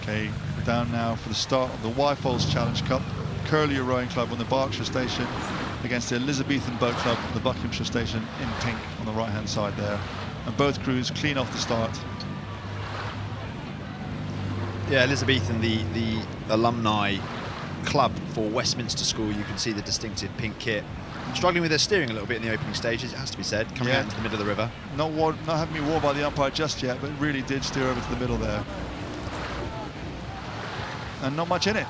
Okay, we're down now for the start of the Wyfold Challenge Cup. Curlew Rowing Club on the Berkshire station against the Elizabethan Boat Club on the Buckinghamshire station in pink on the right-hand side there. And both crews clean off the start. Yeah, Elizabethan, the alumni club for Westminster School. You can see the distinctive pink kit. Struggling with their steering a little bit in the opening stages, it has to be said, coming out into the middle of the river. Not having been warned by the umpire just yet, but really did steer over to the middle there. And not much in it.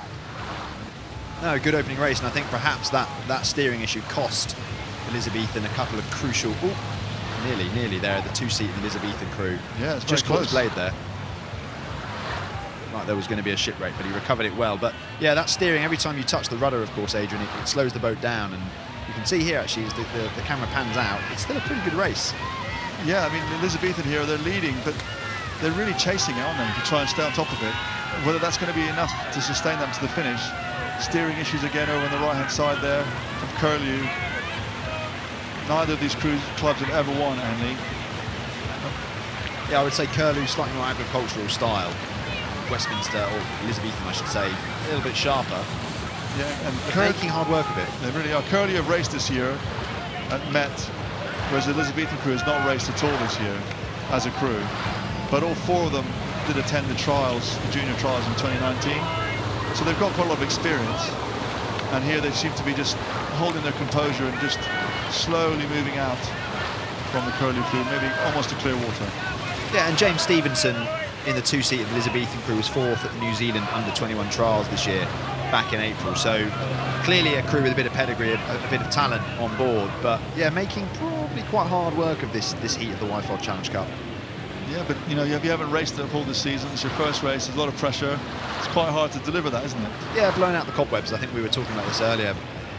No, good opening race, and I think perhaps that steering issue cost Elizabethan a couple of crucial... nearly there, the two-seat Elizabethan crew. Yeah, it's just very caught his close. blade there. Like there was going to be a shipwreck, but he recovered it well. But yeah, that steering, every time you touch the rudder, of course, Adrian, it slows the boat down. And you can see here, actually, as the camera pans out, it's still a pretty good race. Yeah, I mean, Elizabethan here, they're leading, but they're really chasing it, aren't they, to try and stay on top of it. Whether that's going to be enough to sustain them to the finish. Steering issues again over on the right-hand side there of Curlew. Neither of these clubs have ever won, Henley. Yeah, I would say Curlew slightly more agricultural style. Westminster, or Elizabethan, I should say, a little bit sharper. Yeah, and they're making hard work of it. They really are. Curlew have raced this year at Met, whereas the Elizabethan crew has not raced at all this year as a crew. But all four of them did attend the trials, the junior trials in 2019. So they've got quite a lot of experience. And here they seem to be just holding their composure and just slowly moving out from the Curlew crew, maybe almost to clear water. Yeah, and James Stevenson in the two-seat of the Elizabethan crew was fourth at the New Zealand under-21 trials this year, back in April. So clearly a crew with a bit of pedigree, a bit of talent on board. But yeah, making probably quite hard work of this heat of the Wyfold Challenge Cup. Yeah, but you know, you haven't raced it all this season. It's your first race. There's a lot of pressure. It's quite hard to deliver that, isn't it? Yeah, blowing out the cobwebs. I think we were talking about this earlier.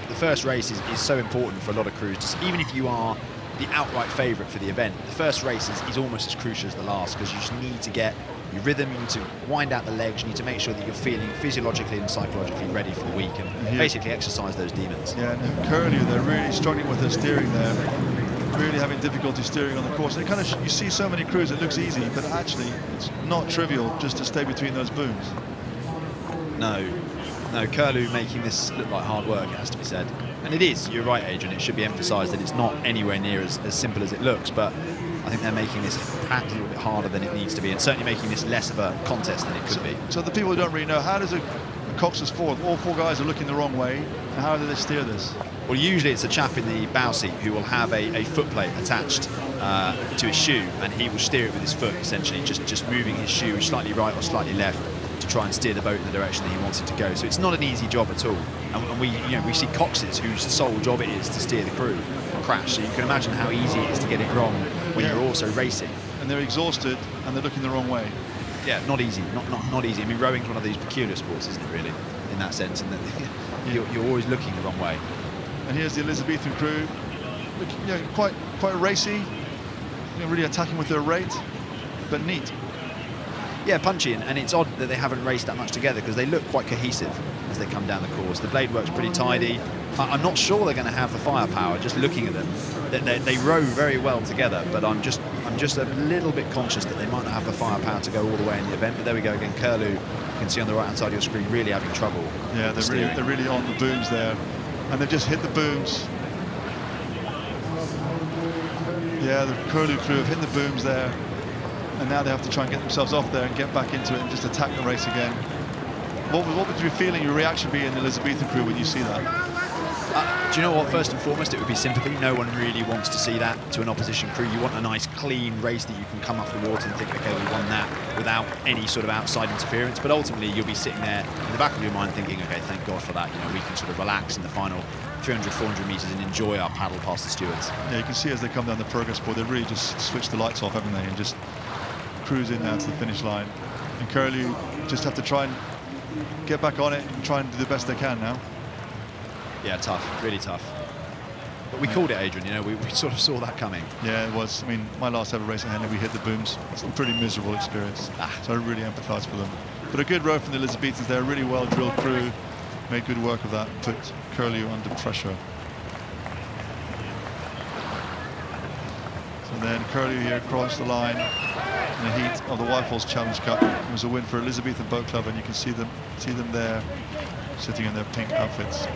The first race is so important for a lot of crews. Just even if you are the outright favourite for the event, the first race is almost as crucial as the last, because you just need to get your rhythm, you need to wind out the legs, you need to make sure that you're feeling physiologically and psychologically ready for the week and basically exercise those demons. Yeah, and Curlew, they're really struggling with their steering there. Really having difficulty steering on the course. It kind of, you see so many crews, it looks easy, but actually it's not trivial just to stay between those booms. No, Curlew making this look like hard work, it has to be said. And it is, you're right, Adrian, it should be emphasised that it's not anywhere near as simple as it looks, but I think they're making this perhaps a little bit harder than it needs to be, and certainly making this less of a contest than it could be. So the people who don't really know, how does a coxswain's fourth, all four guys are looking the wrong way, and how do they steer this? Well, usually it's a chap in the bow seat who will have a foot plate attached to his shoe, and he will steer it with his foot, essentially, just moving his shoe slightly right or slightly left to try and steer the boat in the direction that he wants it to go. So it's not an easy job at all. And we see coxes whose sole job it is to steer the crew crash. So you can imagine how easy it is to get it wrong when you're also racing. And they're exhausted and they're looking the wrong way. Yeah, not easy. Not easy. I mean, rowing's one of these peculiar sports, isn't it, really, in that sense? And that you're always looking the wrong way. And here's the Elizabethan crew, quite racy, really attacking with their rate, but neat. Yeah, punchy, and it's odd that they haven't raced that much together, because they look quite cohesive as they come down the course. The blade work's pretty tidy. I'm not sure they're going to have the firepower, just looking at them. They row very well together, but I'm just a little bit conscious that they might not have the firepower to go all the way in the event. But there we go again, Curlew, you can see on the right-hand side of your screen, really having trouble. Yeah, they're really on the booms there. And they've just hit the booms. Yeah, the Curlew crew have hit the booms there. And now they have to try and get themselves off there and get back into it and just attack the race again. What would you feeling, your reaction be in the Elizabethan crew when you see that? Do you know what? First and foremost, it would be sympathy. No one really wants to see that to an opposition crew. You want a nice, clean race that you can come off the water and think, OK, we won that without any sort of outside interference. But ultimately, you'll be sitting there in the back of your mind thinking, OK, thank God for that. We can sort of relax in the final 300, 400 metres and enjoy our paddle past the stewards. Yeah, you can see as they come down the progress board, they've really just switched the lights off, haven't they? And just cruise in now to the finish line. And Curlew just have to try and get back on it and try and do the best they can now. Yeah, tough, really tough. But we called it, Adrian, we sort of saw that coming. Yeah, it was. I mean, my last ever race at Henley, we hit the booms. It's a pretty miserable experience. So I really empathise for them. But a good row from the Elizabethans there, a really well-drilled crew. Made good work of that, put Curlew under pressure. So then Curlew here across the line. in the heat of the Wyfold Challenge Cup. It was a win for Elizabethan Boat Club, and you can see them there sitting in their pink outfits.